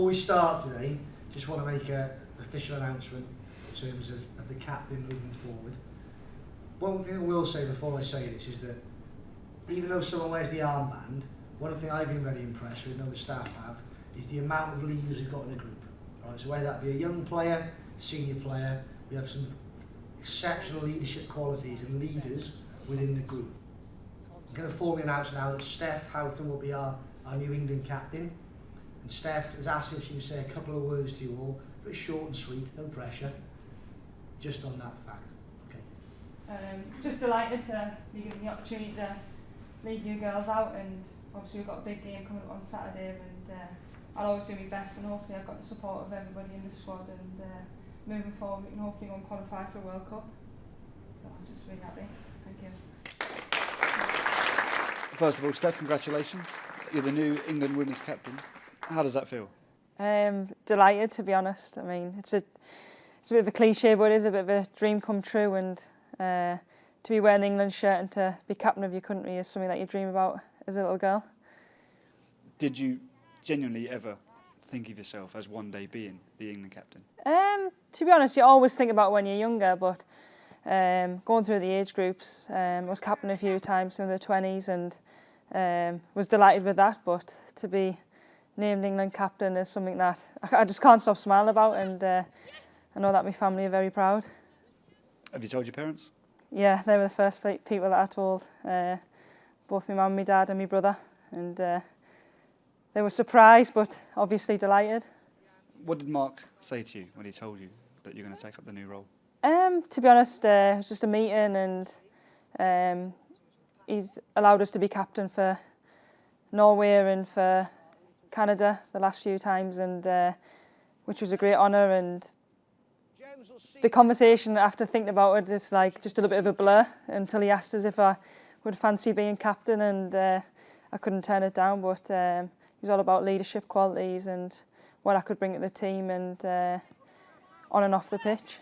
Before we start today, just want to make an official announcement in terms of the captain moving forward. One thing I will say before I say this is that even though someone wears the armband, one thing I've been very impressed with, and other staff have, is the amount of leaders we've got in the group. Right, so whether that be a young player, senior player, we have some exceptional leadership qualities and leaders within the group. I'm going to formally announce now that Steph Houghton will be our New England captain. And Steph has asked me if she can say a couple of words to you all, very short and sweet, no pressure, just on that fact. Okay. Just delighted to be given the opportunity to lead you girls out, and obviously we've got a big game coming up on Saturday, and I'll always do my best, and hopefully I've got the support of everybody in the squad, and moving forward we can hopefully go and qualify for a World Cup. So I'm just really happy. Thank you. First of all, Steph, congratulations. You're the new England women's captain. How does that feel? Delighted, to be honest. I mean, it's a bit of a cliche, but it is a bit of a dream come true, and to be wearing the England shirt and to be captain of your country is something that you dream about as a little girl. Did you genuinely ever think of yourself as one day being the England captain? To be honest, you always think about when you're younger, but going through the age groups, I was captain a few times in the 20s, and was delighted with that, but to be named England captain is something that I just can't stop smiling about, and I know that my family are very proud. Have you told your parents? Yeah, they were the first people that I told, both my mum, my dad and my brother, and they were surprised but obviously delighted. What did Mark say to you when he told you that you're going to take up the new role? To be honest, it was just a meeting, and he's allowed us to be captain for Norway and for Canada the last few times, and which was a great honour. And the conversation after thinking about it is like just a little bit of a blur until he asked us if I would fancy being captain, and I couldn't turn it down. But it was all about leadership qualities and what I could bring to the team, and on and off the pitch.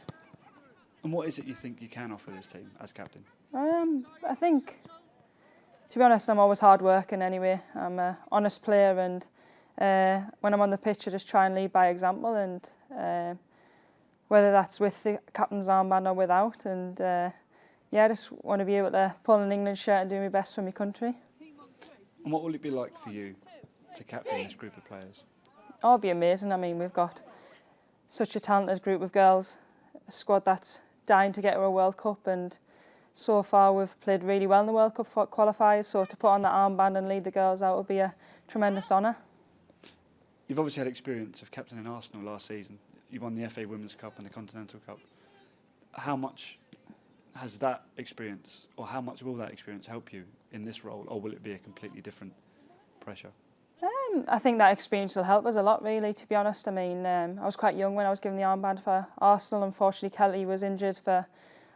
And what is it you think you can offer this team as captain? I think, to be honest, I'm always hard working anyway. I'm an honest player, and when I'm on the pitch I just try and lead by example, and whether that's with the captain's armband or without, and yeah, I just want to be able to pull an England shirt and do my best for my country. And what will it be like for you to captain this group of players? Oh, it'll be amazing. I mean, we've got such a talented group of girls, a squad that's dying to get to a World Cup, and so far we've played really well in the World Cup qualifiers, so to put on that armband and lead the girls out will be a tremendous honour. You've obviously had experience of captaining Arsenal last season. You won the FA Women's Cup and the Continental Cup. How much has that experience, or how much will that experience help you in this role, or will it be a completely different pressure? I think that experience will help us a lot, really, to be honest. I mean, I was quite young when I was given the armband for Arsenal. Unfortunately, Kelly was injured for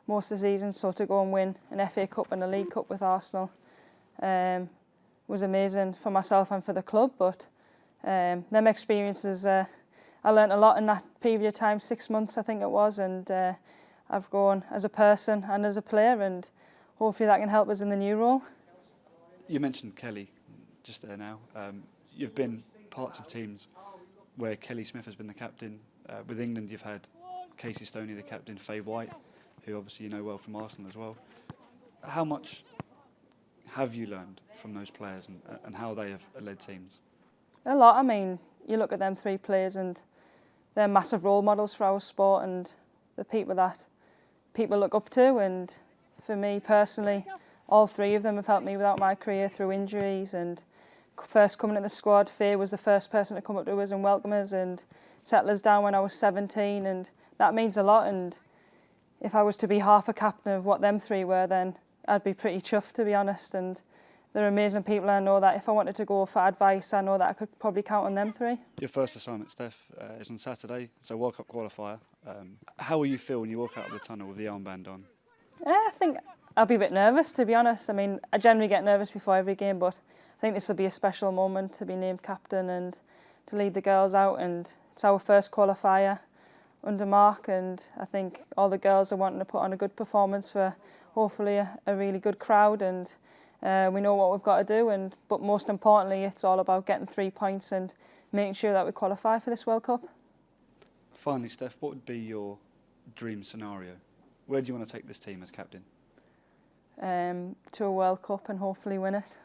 most of the season, so to go and win an FA Cup and a League Cup with Arsenal was amazing for myself and for the club. But them experiences, I learnt a lot in that period of time, 6 months I think it was, and I've grown as a person and as a player, and hopefully that can help us in the new role. You mentioned Kelly just there now. You've been parts of teams where Kelly Smith has been the captain. With England you've had Casey Stoney the captain, Faye White, who obviously you know well from Arsenal as well. How much have you learned from those players, and how they have led teams? A lot. I mean, you look at them three players and they're massive role models for our sport, and the people that people look up to. And for me personally, all three of them have helped me without my career through injuries. And first coming in the squad, Faye was the first person to come up to us and welcome us and settle us down when I was 17, and that means a lot. And if I was to be half a captain of what them three were, then I'd be pretty chuffed, to be honest. And they're amazing people, and I know that if I wanted to go for advice, I know that I could probably count on them three. Your first assignment, Steph, is on Saturday, so World Cup qualifier. How will you feel when you walk out of the tunnel with the armband on? I think I'll be a bit nervous, to be honest. I mean, I generally get nervous before every game, but I think this will be a special moment to be named captain and to lead the girls out. And it's our first qualifier under Mark, and I think all the girls are wanting to put on a good performance for hopefully a really good crowd, and we know what we've got to do. But most importantly, it's all about getting 3 points and making sure that we qualify for this World Cup. Finally, Steph, what would be your dream scenario? Where do you want to take this team as captain? To a World Cup and hopefully win it.